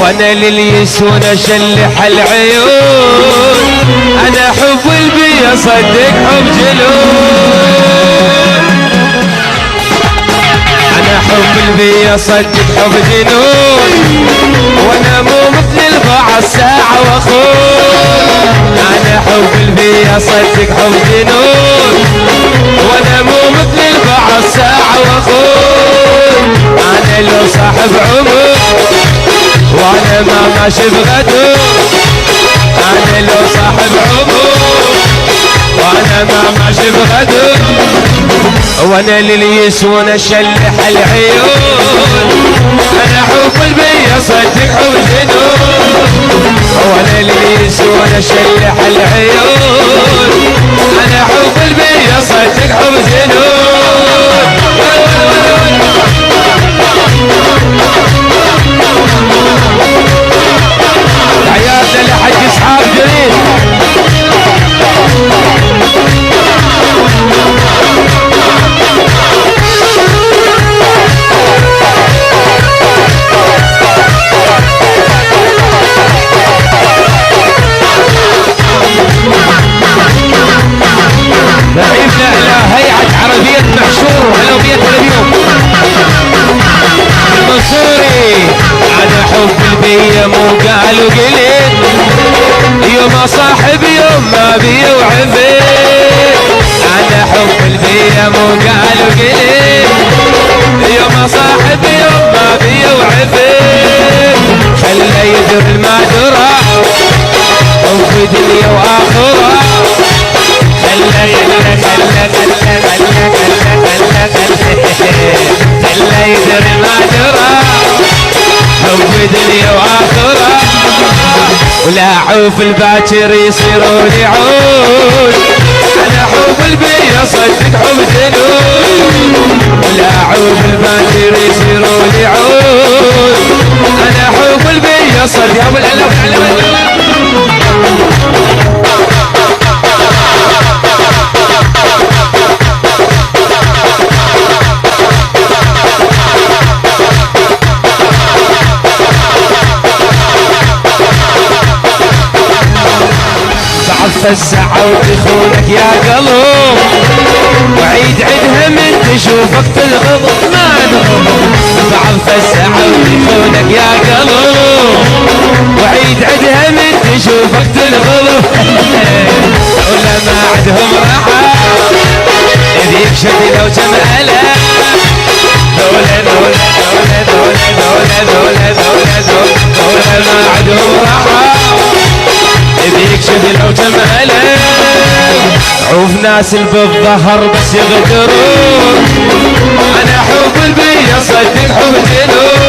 وانا لليسون اشلح العيون، انا حب البي صدق حب جنون، انا حب البي صدق حب جنون، وانا مو مثل البعض ساعة واخون، انا حب البي صدق حب جنون، وانا مو مثل البعض ساعة واخون، انا لو صاحب عمر وانا ما ماشي بغدر، انا لو صاحب عمر وانا ما ماشي بغدر، وانا لليسون اشلح العيون، انا حب البي صدق حب جنون، وانا لليسون اشلح العيون، انا حب البي صدق حب جنون. حياتنا لحج اسحاق جليل. نعيمنا الى هيئة عربية محشور وعلومية اليوم المنصوري، انا حب البي مو قالوا قليل، يوم صاحب يوم ما بي وعفيت، انا حب البي مو قالوا قليل، يوم صاحب يوم ما بي وعفيت، خلى يدر ما درى وفي دنيا واخره، خلى يدر ما درى وفي دنيا واخره، ولا عوف الباكر يصيروا لي عود، انا حب البي صدق حب جنون، ولا عوف الباكر يصيروا لي عود، انا حب البي صدق يا ابو العلم. فالساعة وتخونك يا قلب، وعيد عدها من تشوفك تلغض ما نغض، بعض فالساعة وتخونك يا قلب، وعيد عدها من تشوفك تلغض، ولا ما عدهم راحة يديك شد لو جمالة، دولة دولة دولة دولة دولة دولة دولة دولة ما عدهم راحة يديك شد لو جمالة، عوف ناس بالظهر بس يغدرون، انا حب البي صدق حب جنون،